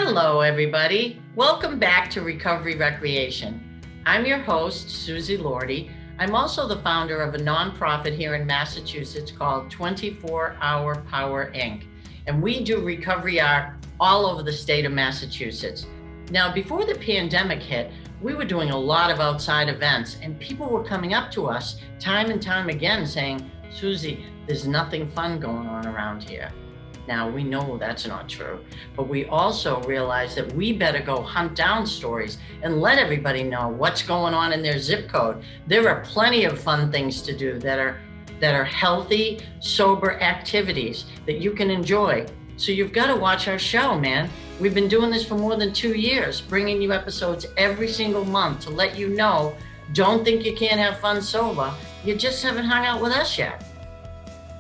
Hello, everybody. Welcome back to Recovery Recreation. I'm your host, Susie Lordy. I'm also the founder of a nonprofit here in Massachusetts called 24 Hour Power, Inc. And we do recovery art all over the state of Massachusetts. Now, before the pandemic hit, we were doing a lot of outside events, and people were coming up to us time and time again saying, Susie, there's nothing fun going on around here. Now, we know that's not true, but we also realize that we better go hunt down stories and let everybody know what's going on in their zip code. There are plenty of fun things to do that are healthy, sober activities that you can enjoy. So you've got to watch our show, man. We've been doing this for more than 2 years, bringing you episodes every single month to let you know, don't think you can't have fun sober. You just haven't hung out with us yet.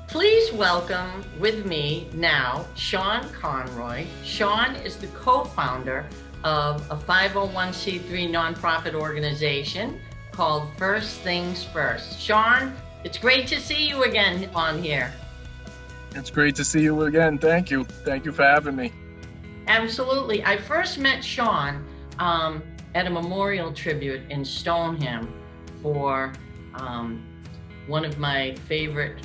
Please welcome with me now, Shawn Conroy. Shawn is the co-founder of a 501c3 nonprofit organization called First Things First. Shawn, it's great to see you again on here. It's great to see you again. Thank you. Thank you for having me. Absolutely. I first met Shawn at a memorial tribute in Stoneham for one of my favorite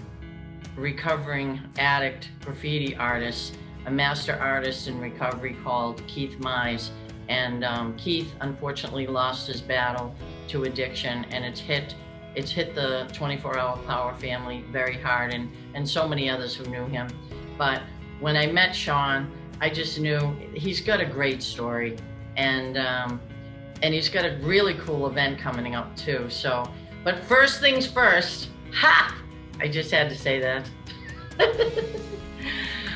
recovering addict graffiti artists, a master artist in recovery called Keith Mize. And Keith unfortunately lost his battle to addiction, and it's hit the 24 Hour Power family very hard, and so many others who knew him. But when I met Shawn, I just knew he's got a great story, and he's got a really cool event coming up too. So, but first things first, I just had to say that.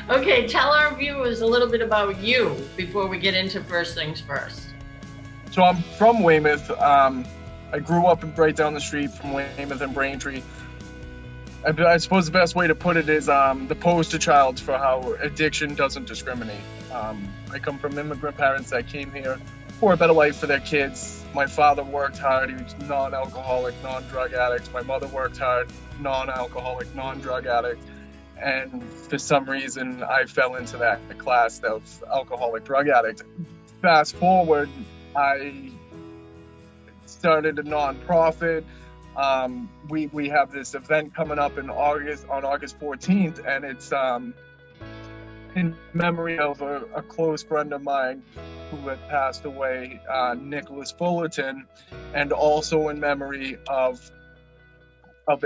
Okay, tell our viewers a little bit about you before we get into first things first. So I'm from Weymouth. I grew up right down the street from Weymouth and Braintree. I suppose the best way to put it is the poster child for how addiction doesn't discriminate. I come from immigrant parents that came here for a better life for their kids. My father worked hard. He was non-alcoholic, non-drug addict. My mother worked hard, non-alcoholic, non-drug addict. And for some reason, I fell into that class of alcoholic drug addict. Fast forward, I started a nonprofit. We have this event coming up on August 14th, and it's in memory of a close friend of mine who had passed away, Nicholas Fullerton, and also in memory of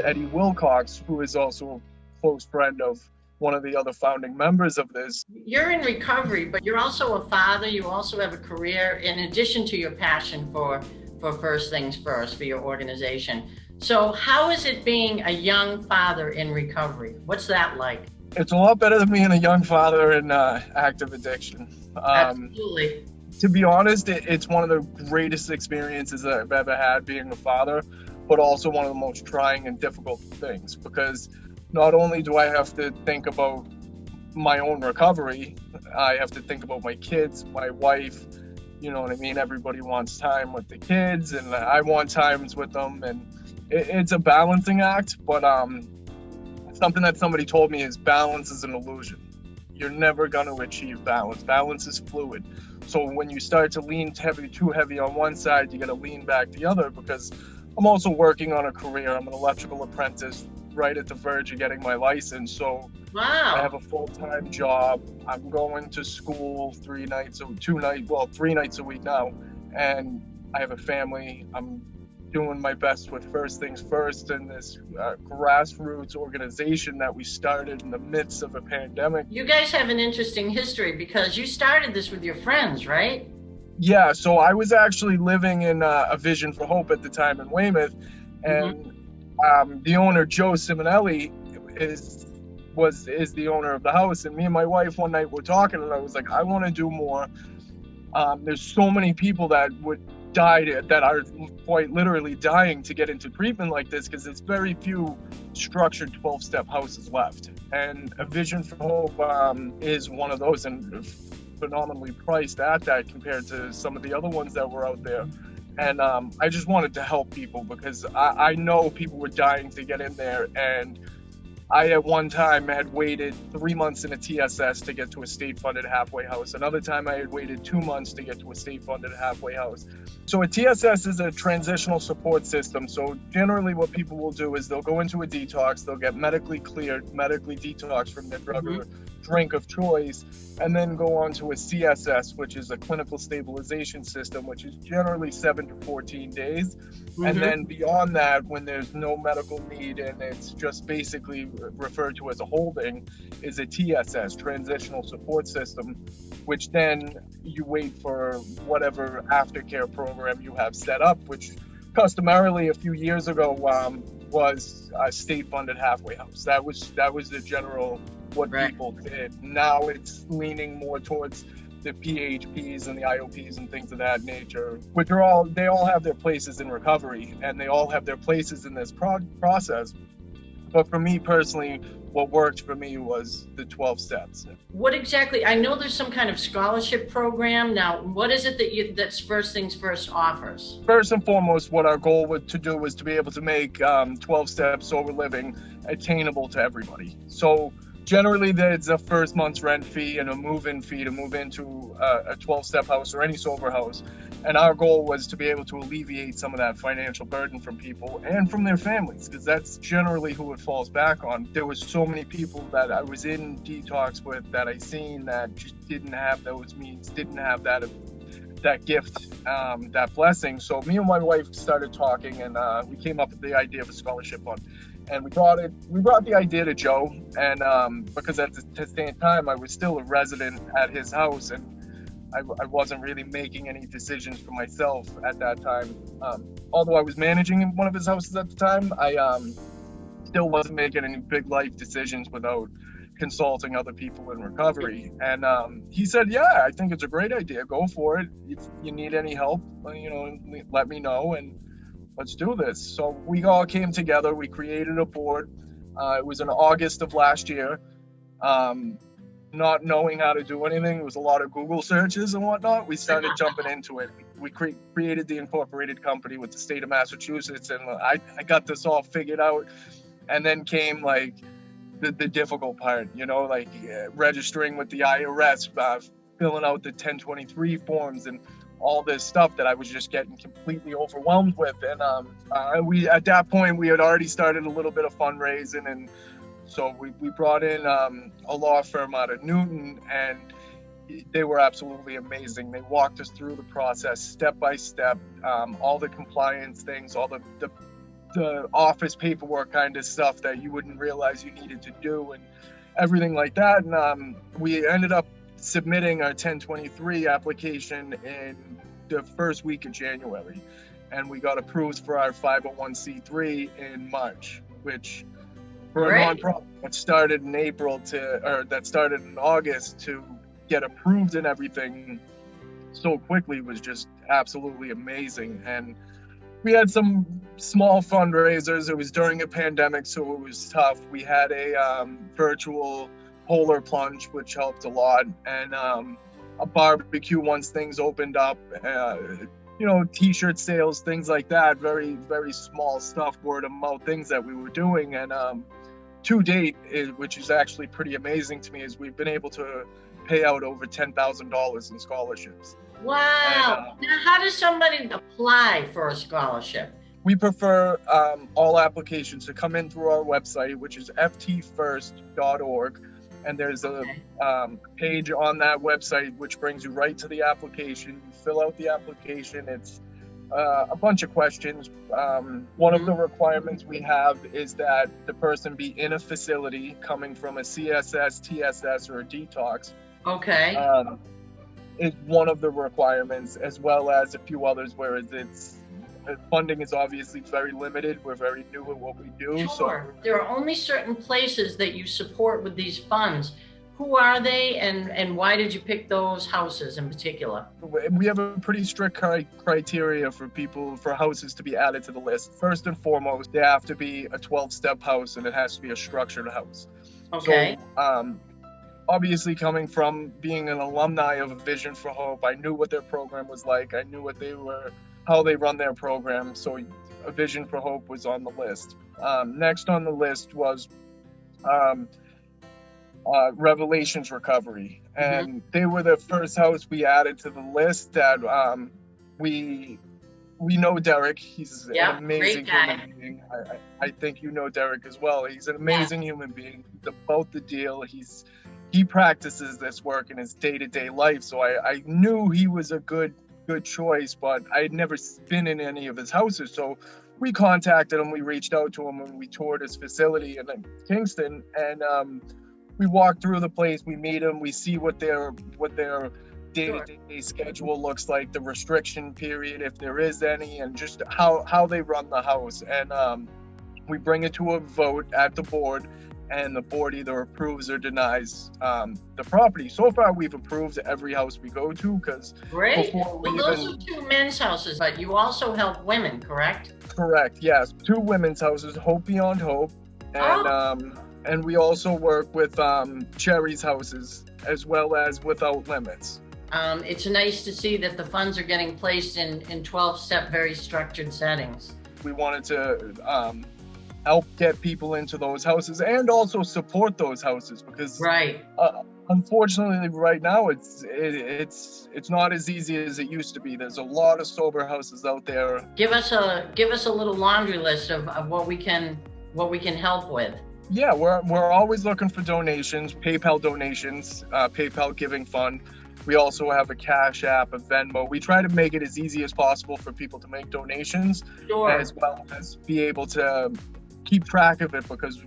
Eddie Wilcox, who is also a close friend of one of the other founding members of this. You're in recovery, but you're also a father. You also have a career in addition to your passion for First Things First, for your organization. So how is it being a young father in recovery? What's that like? It's a lot better than being a young father in active addiction. Absolutely. To be honest, it's one of the greatest experiences that I've ever had being a father, but also one of the most trying and difficult things, because not only do I have to think about my own recovery, I have to think about my kids, my wife, you know what I mean? Everybody wants time with the kids, and I want times with them, and it's a balancing act, but something that somebody told me is balance is an illusion. You're never going to achieve balance. Balance is fluid. So when you start to lean too heavy on one side, you got to lean back the other, because I'm also working on a career. I'm an electrical apprentice right at the verge of getting my license. So wow. I have a full-time job. I'm going to school 3 nights a week now. And I have a family. I'm doing my best with First Things First and this grassroots organization that we started in the midst of a pandemic. You guys have an interesting history because you started this with your friends, right? Yeah, so I was actually living in a Vision for Hope at the time in Weymouth, and the owner, Joe Simonelli, is the owner of the house, and me and my wife one night were talking, and I was like, I want to do more. There's so many people that would die, that are quite literally dying to get into treatment like this, because there's very few structured 12-step houses left, and a Vision for Hope is one of those, and phenomenally priced at that compared to some of the other ones that were out there. And I just wanted to help people, because I know people were dying to get in there, and I at one time had waited 3 months in a TSS to get to a state-funded halfway house. Another time I had waited 2 months to get to a state-funded halfway house. So a TSS is a transitional support system. So generally what people will do is they'll go into a detox, they'll get medically cleared, medically detoxed from their drug or drink of choice, and then go on to a CSS, which is a clinical stabilization system, which is generally 7 to 14 days. And then beyond that, when there's no medical need and it's just basically referred to as a holding, is a TSS, transitional support system, which then you wait for whatever aftercare program you have set up, which customarily a few years ago was a state-funded halfway house. That was the general what people did. Now it's leaning more towards the PHPs and the IOPs and things of that nature, which they all have their places in recovery and they all have their places in this process. But for me personally, what worked for me was the 12 steps. What exactly? I know there's some kind of scholarship program. Now, what is it that's First Things First offers? First and foremost, what our goal was to be able to make 12 steps sober living attainable to everybody. So generally, there's a first month's rent fee and a move-in fee to move into a 12-step house or any sober house. And our goal was to be able to alleviate some of that financial burden from people and from their families, because that's generally who it falls back on. There was so many people that I was in detox with that I seen that just didn't have those means, didn't have that gift, that blessing. So me and my wife started talking, and we came up with the idea of a scholarship fund. And we brought the idea to Joe, and because at the same time I was still a resident at his house, and I wasn't really making any decisions for myself at that time. Although I was managing in one of his houses at the time, I still wasn't making any big life decisions without consulting other people in recovery. And he said, yeah, I think it's a great idea. Go for it. If you need any help, let me know, and let's do this. So we all came together. We created a board. It was in August of last year. Not knowing how to do anything, it was a lot of Google searches and whatnot. We started jumping into it. We created the incorporated company with the state of Massachusetts, and I got this all figured out. And then came like the difficult part, registering with the IRS, filling out the 1023 forms, and all this stuff that I was just getting completely overwhelmed with. And we at that point we had already started a little bit of fundraising, and so we brought in a law firm out of Newton, and they were absolutely amazing. They walked us through the process step by step, all the compliance things, all the office paperwork kind of stuff that you wouldn't realize you needed to do, and everything like that. And we ended up submitting our 1023 application in the first week of January, and we got approved for our 501c3 in March, which for a nonprofit that started in August to get approved and everything so quickly was just absolutely amazing. And we had some small fundraisers. It was during a pandemic, so it was tough. We had a virtual polar plunge, which helped a lot, and a barbecue once things opened up, t-shirt sales, things like that, very, very small stuff, word of mouth things that we were doing. And to date, which is actually pretty amazing to me, is we've been able to pay out over $10,000 in scholarships. Wow. Now, how does somebody apply for a scholarship? We prefer all applications to come in through our website, which is ftfirst.org. And there's a page on that website which brings you right to the application. You fill out the application. It's a bunch of questions. One of the requirements we have is that the person be in a facility coming from a CSS, TSS, or a detox. Okay. Is one of the requirements, as well as a few others, whereas funding is obviously very limited. We're very new at what we do. Sure. So there are only certain places that you support with these funds. Who are they, and why did you pick those houses in particular? We have a pretty strict criteria for houses to be added to the list. First and foremost, they have to be a 12-step house, and it has to be a structured house. Okay. So, obviously, coming from being an alumni of A Vision for Hope, I knew what their program was like. I knew how they run their program. So A Vision for Hope was on the list. Next on the list was Revelations Recovery, and they were the first house we added to the list. That we know Derek. He's an amazing human being. I think you know Derek as well. He's an amazing human being. He's about the deal. He practices this work in his day-to-day life, so I knew he was a good choice, but I had never been in any of his houses. So we contacted him, we reached out to him, and we toured his facility in Kingston, and we walk through the place, we meet them, we see what their day-to-day schedule looks like, the restriction period, if there is any, and just how they run the house. And we bring it to a vote at the board, and the board either approves or denies the property. So far, we've approved every house we go to, because before we those are two men's houses, but you also help women, correct? Correct, yes. Two women's houses, Hope Beyond Hope, and we also work with Cherry's houses, as well as Without Limits. It's nice to see that the funds are getting placed in 12-step, very structured settings. We wanted to help get people into those houses and also support those houses, because unfortunately right now it's not as easy as it used to be. There's a lot of sober houses out there. Give us a little laundry list of what we can help with. Yeah, we're always looking for donations, PayPal donations, PayPal Giving Fund. We also have a Cash App, a Venmo. We try to make it as easy as possible for people to make donations, as well as be able to keep track of it, because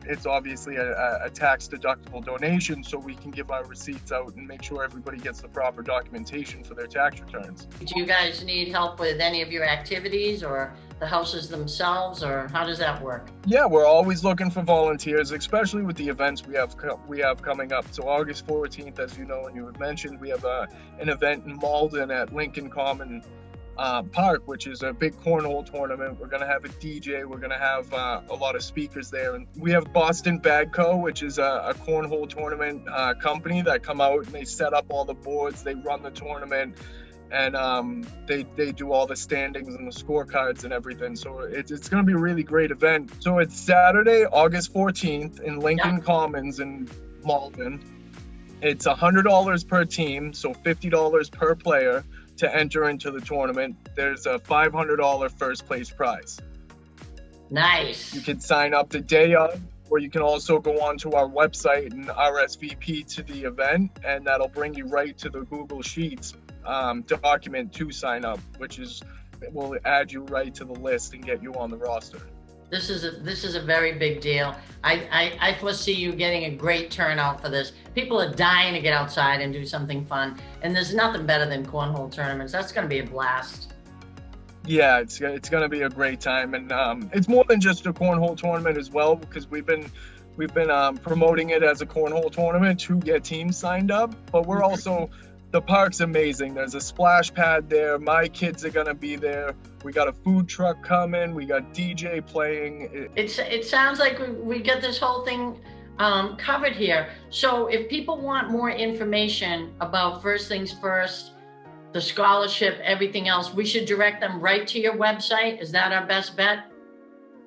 it's obviously a tax-deductible donation, so we can give our receipts out and make sure everybody gets the proper documentation for their tax returns. Do you guys need help with any of your activities, or the houses themselves, or how does that work? Yeah, we're always looking for volunteers, especially with the events we have coming up. So August 14th, as you know and you have mentioned, we have an event in Malden at Lincoln Common Park, which is a big cornhole tournament. We're going to have a DJ. We're going to have a lot of speakers there. And we have Boston Bag Co., which is a cornhole tournament company that come out and they set up all the boards. They run the tournament, and they do all the standings and the scorecards and everything. So it's going to be a really great event. So it's Saturday, August 14th in Lincoln Commons in Malden. It's $100 per team, so $50 per player to enter into the tournament. There's a $500 first place prize. Nice. You can sign up the day of, or you can also go onto our website and RSVP to the event, and that'll bring you right to the Google Sheets document to sign up, which will add you right to the list and get you on the roster. This is a very big deal. I foresee you getting a great turnout for this. People are dying to get outside and do something fun, and there's nothing better than cornhole tournaments. That's going to be a blast. Yeah, it's going to be a great time, and it's more than just a cornhole tournament as well, because we've been promoting it as a cornhole tournament to get teams signed up, but we're also. The park's amazing. There's a splash pad there. My kids are gonna be there. We got a food truck coming. We got DJ playing. It sounds like we get this whole thing covered here. So if people want more information about First Things First, the scholarship, everything else, we should direct them right to your website. Is that our best bet?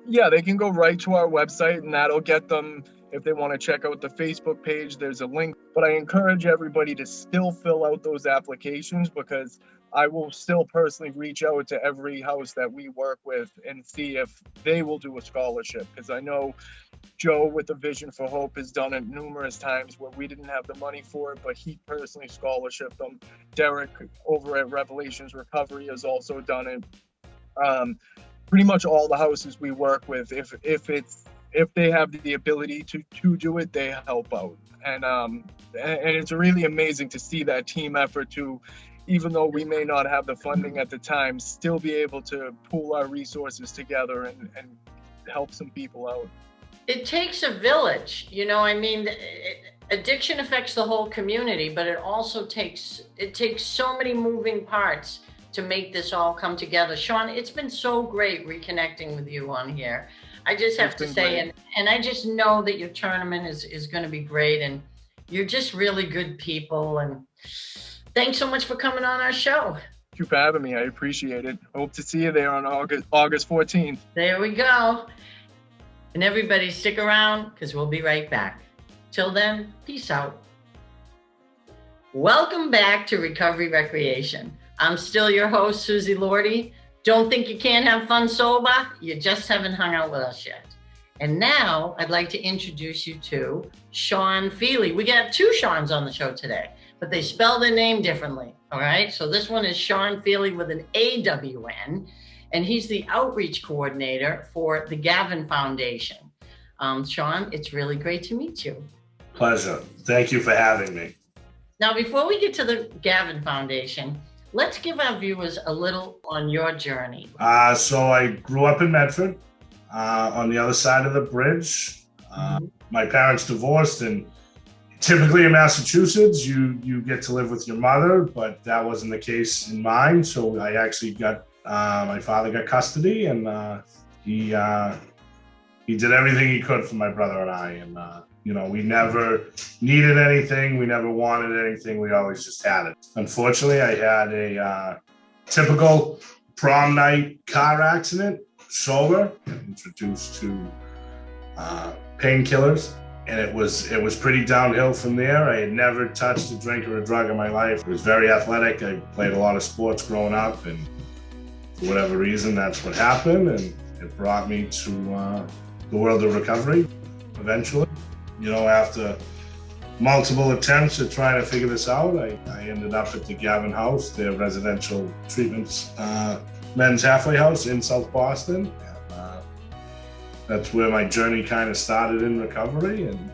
Yeah, they can go right to our website, and that'll get them. If they want to check out the Facebook page, there's a link. But I encourage everybody to still fill out those applications, because I will still personally reach out to every house that we work with and see if they will do a scholarship. Because I know Joe with the Vision for Hope has done it numerous times where we didn't have the money for it, but he personally scholarshiped them. Derek over at Revelations Recovery has also done it. Pretty much all the houses we work with, if they have the ability to do it, they help out. And it's really amazing to see that team effort to, even though we may not have the funding at the time, still be able to pool our resources together and help some people out. It takes a village, addiction affects the whole community, but it also takes so many moving parts to make this all come together. Shawn, it's been so great reconnecting with you on here. I just have to say, and I just know that your tournament is going to be great, and you're just really good people. And thanks so much for coming on our show. Thank you for having me. I appreciate it. Hope to see you there on August 14th. There we go. And everybody stick around because we'll be right back. Till then, peace out. Welcome back to Recovery Recreation. I'm still your host, Susie Lordy. Don't think you can't have fun sober? You just haven't hung out with us yet. And now I'd like to introduce you to Shawn Feeley. We got two Shawns on the show today, but they spell their name differently. All right. So this one is Shawn Feeley with an AWN, and he's the outreach coordinator for the Gavin Foundation. Shawn, it's really great to meet you. Pleasure. Thank you for having me. Now, before we get to the Gavin Foundation, let's give our viewers a little on your journey. So I grew up in Medford, on the other side of the bridge. My parents divorced, and typically in Massachusetts, you get to live with your mother, but that wasn't the case in mine. So I actually got, my father got custody, and he did everything he could for my brother and I. And, we never needed anything. We never wanted anything. We always just had it. Unfortunately, I had a typical prom night car accident, sober, introduced to painkillers. And it was pretty downhill from there. I had never touched a drink or a drug in my life. I was very athletic. I played a lot of sports growing up, and for whatever reason, that's what happened. And it brought me to the world of recovery eventually. After multiple attempts at trying to figure this out, I ended up at the Gavin House, their residential treatments, men's halfway house in South Boston. And, that's where my journey kind of started in recovery, and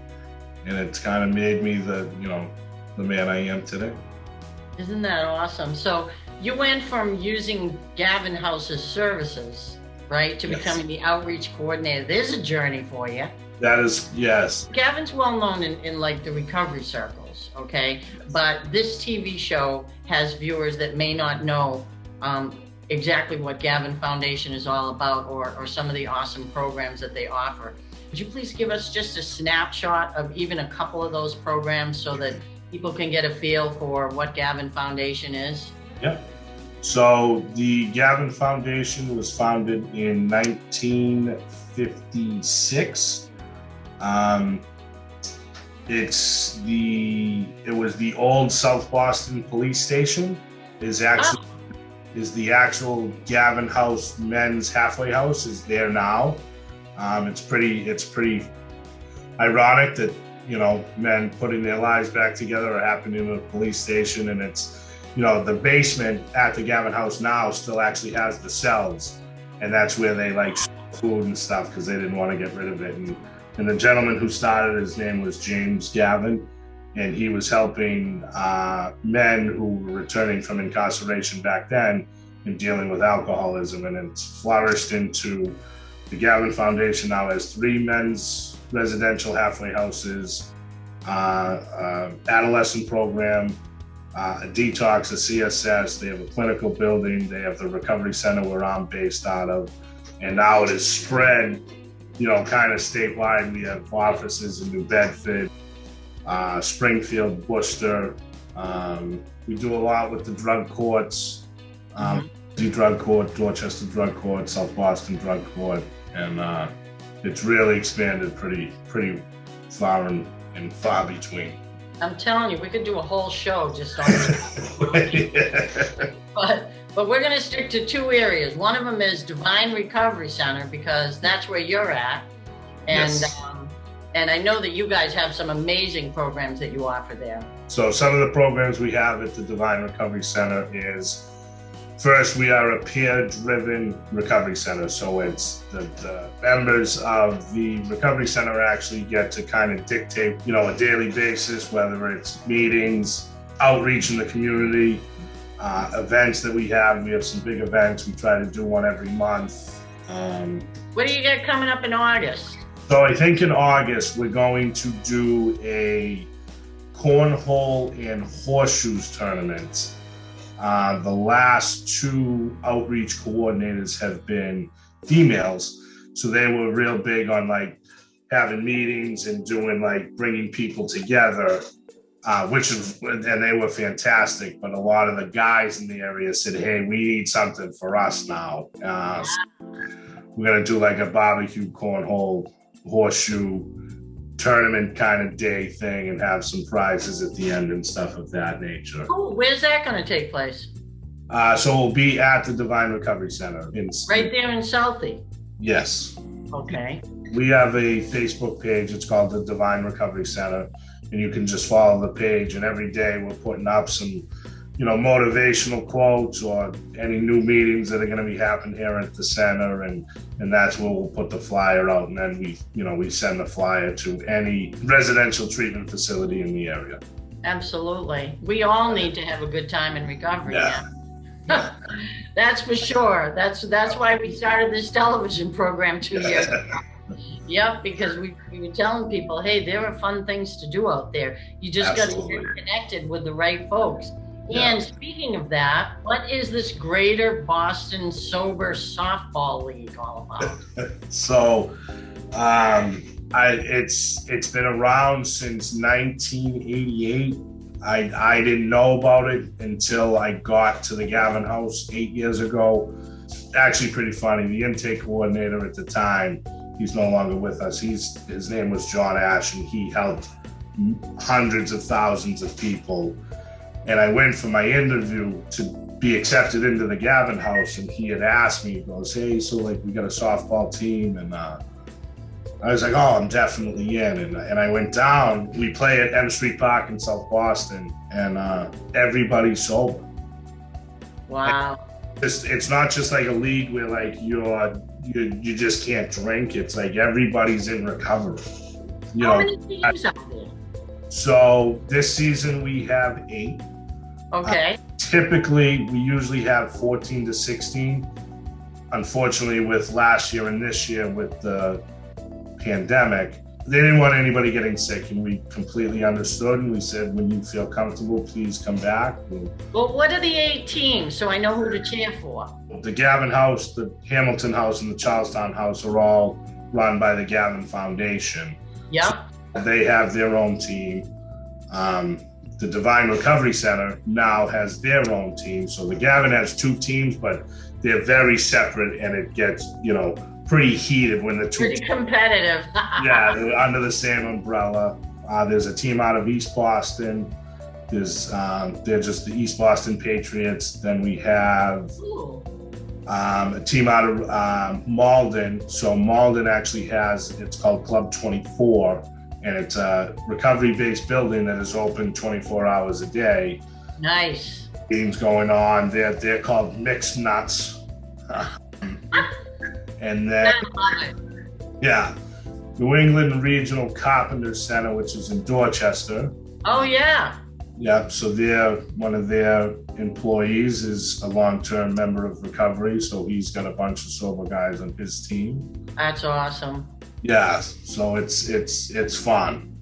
it's kind of made me the man I am today. Isn't that awesome? So you went from using Gavin House's services, right, to becoming the outreach coordinator. There's a journey for you. That is, yes. Gavin's well known in like the recovery circles, okay? But this TV show has viewers that may not know exactly what Gavin Foundation is all about, or some of the awesome programs that they offer. Would you please give us just a snapshot of even a couple of those programs so that people can get a feel for what Gavin Foundation is? Yeah. So the Gavin Foundation was founded in 1956. It was the old South Boston police station. Is the actual Gavin House men's halfway house is there now. It's pretty ironic that men putting their lives back together are happening in a police station, and it's the basement at the Gavin House now still actually has the cells, and that's where they like food and stuff because they didn't want to get rid of it. And the gentleman who started, his name was James Gavin, and he was helping men who were returning from incarceration back then and dealing with alcoholism. And it's flourished into the Gavin Foundation now has 3 men's residential halfway houses, adolescent program, a detox, a CSS. They have a clinical building. They have the recovery center where I'm based out of. And now it is spread, kind of statewide. We have offices in New Bedford, Springfield, Worcester. We do a lot with the drug courts, the drug court, Dorchester drug court, South Boston drug court, and it's really expanded pretty far and far between. I'm telling you, we could do a whole show just on this. But we're going to stick to 2 areas. One of them is Devine Recovery Center, because that's where you're at. And yes. And I know that you guys have some amazing programs that you offer there. So some of the programs we have at the Devine Recovery Center is, first, we are a peer-driven recovery center. So it's the members of the recovery center actually get to kind of dictate, a daily basis, whether it's meetings, outreach in the community, events that we have. We have some big events. We try to do one every month. What do you got coming up in August? So I think in August, we're going to do a Cornhole and horseshoes tournament. The last 2 outreach coordinators have been females. So they were real big on like having meetings and doing like bringing people together. And they were fantastic, but a lot of the guys in the area said, hey, we need something for us now. So we're going to do like a barbecue cornhole horseshoe tournament kind of day thing and have some prizes at the end and stuff of that nature. Oh, where's that going to take place? So we'll be at the Devine Recovery Center. Right there in Southie? Yes. Okay. We have a Facebook page. It's called the Devine Recovery Center. And you can just follow the page. And every day we're putting up some, motivational quotes or any new meetings that are going to be happening here at the center. And that's where we'll put the flyer out. And then we send the flyer to any residential treatment facility in the area. Absolutely. We all need to have a good time in recovery. Yeah. That's for sure. That's why we started this television program 2 years ago. Yep, because we were telling people, hey, there are fun things to do out there. You just got to get connected with the right folks. Yeah. And speaking of that, what is this Greater Boston Sober Softball League all about? So, it's been around since 1988. I didn't know about it until I got to the Gavin house 8 years ago. Actually pretty funny. The intake coordinator at the time, he's no longer with us. His name was John Ash, and he helped hundreds of thousands of people. And I went for my interview to be accepted into the Gavin house, and he had asked me, he goes, hey, so we got a softball team, and I was like, oh, I'm definitely in. And I went down. We play at M Street Park in South Boston, and everybody's sober. Wow. It's not just like a league where you just can't drink. It's like everybody's in recovery. How many teams out there? So this season we have 8. Okay. Typically, we usually have 14 to 16. Unfortunately, with last year and this year with the pandemic, they didn't want anybody getting sick, and we completely understood, and we said, when you feel comfortable, please come back. Well, what are the 8 teams, so I know who to cheer for? The Gavin House, the Hamilton House, and the Charlestown House are all run by the Gavin Foundation. Yep. They have their own team. The Devine Recovery Center now has their own team. So the Gavin has 2 teams, but they're very separate, and it gets, pretty heated when the 2 pretty competitive. Yeah, they're under the same umbrella. There's a team out of East Boston. They're just the East Boston Patriots. Then we have a team out of Malden. So Malden actually it's called Club 24, and it's a recovery-based building that is open 24 hours a day. Nice. Games going on. They're called Mixed Nuts. And then, New England Regional Carpenters Center, which is in Dorchester. Oh, yeah. Yeah, so one of their employees is a long-term member of recovery, so he's got a bunch of sober guys on his team. That's awesome. Yeah, so it's fun.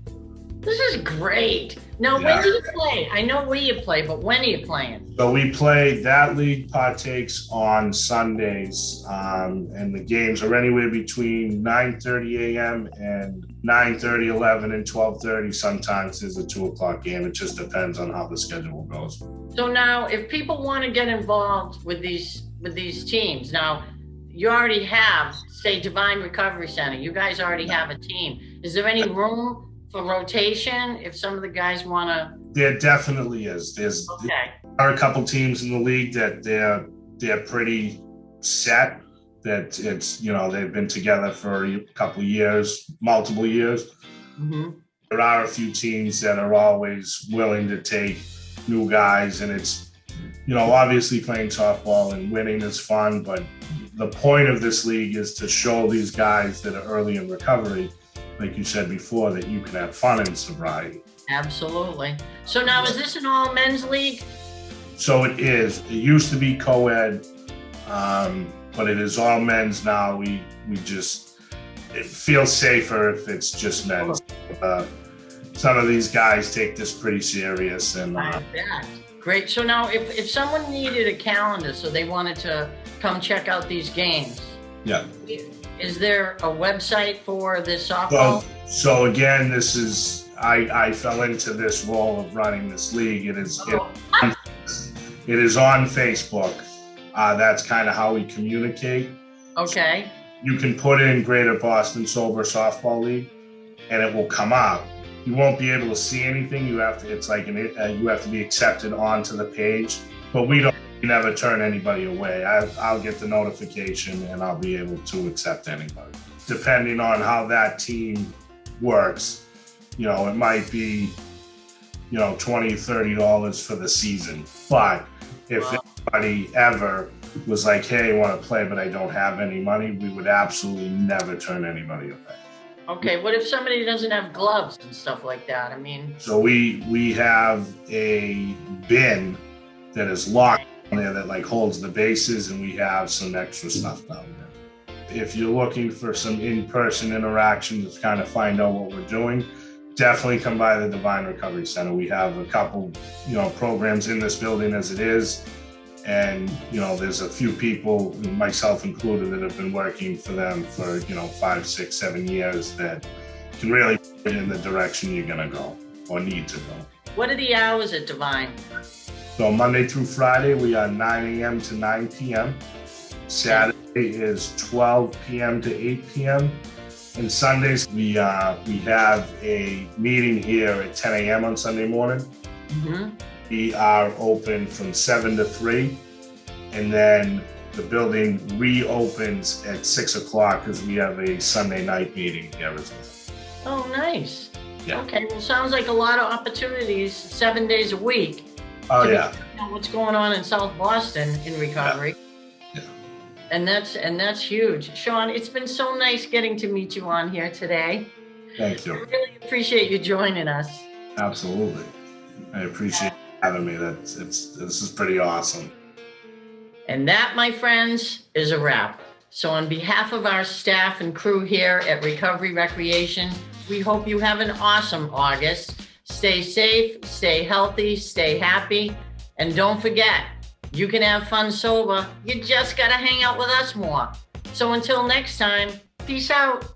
This is great. Now, when do you play? I know where you play, but when are you playing? So that league partakes on Sundays, and the games are anywhere between 9:30 a.m. and 9:30, 11, and 12:30. Sometimes there's a 2 o'clock game. It just depends on how the schedule goes. So now, if people want to get involved with these teams, now you already have, say, Devine Recovery Center. You guys already have a team. Is there any room for rotation if some of the guys want to? There definitely is. There are a couple teams in the league that they're pretty set, that it's, they've been together for a couple years, multiple years. Mm-hmm. There are a few teams that are always willing to take new guys, and it's, obviously playing softball and winning is fun, but the point of this league is to show these guys that are early in recovery, like you said before, that you can have fun in sobriety. Absolutely. So now, is this an all men's league? So it is. It used to be co-ed, but it is all men's now. It feels safer if it's just men's. Some of these guys take this pretty serious. And great. So now, if someone needed a calendar, so they wanted to come check out these games, is there a website for this softball? Well, so again, this is, I fell into this role of running this league. It is on Facebook. That's kind of how we communicate. Okay. You can put in Greater Boston Sober Softball League, and it will come up. You won't be able to see anything. You have to. It's like you have to be accepted onto the page. But we never turn anybody away. I'll get the notification, and I'll be able to accept anybody. Depending on how that team works, it might be, $20, $30 for the season. But if anybody ever was like, hey, I want to play, but I don't have any money, we would absolutely never turn anybody away. Okay, what if somebody doesn't have gloves and stuff like that? So we have a bin that is locked on there that holds the bases, and we have some extra stuff down there. If you're looking for some in-person interaction to kind of find out what we're doing, definitely come by the Devine Recovery Center. We have a couple, programs in this building as it is. And, there's a few people, myself included, that have been working for them for, 5, 6, 7 years that can really put you in the direction you're going to go or need to go. What are the hours at Devine? So Monday through Friday, we are 9 a.m. to 9 p.m. Saturday is 12 p.m. to 8 p.m. And Sundays, we have a meeting here at 10 a.m. on Sunday morning. Mm-hmm. We are open from 7 to 3, and then the building reopens at 6 o'clock because we have a Sunday night meeting here as well. Oh, nice. Yeah. Okay, well, sounds like a lot of opportunities 7 days a week. Oh, yeah. What's going on in South Boston in recovery. Yeah. And that's huge. Shawn, it's been so nice getting to meet you on here today. Thank you. I really appreciate you joining us. Absolutely. I appreciate having me. This is pretty awesome. And that, my friends, is a wrap. So on behalf of our staff and crew here at Recovery Recreation, we hope you have an awesome August. Stay safe, stay healthy, stay happy, and don't forget, you can have fun sober. You just gotta hang out with us more. So until next time, peace out.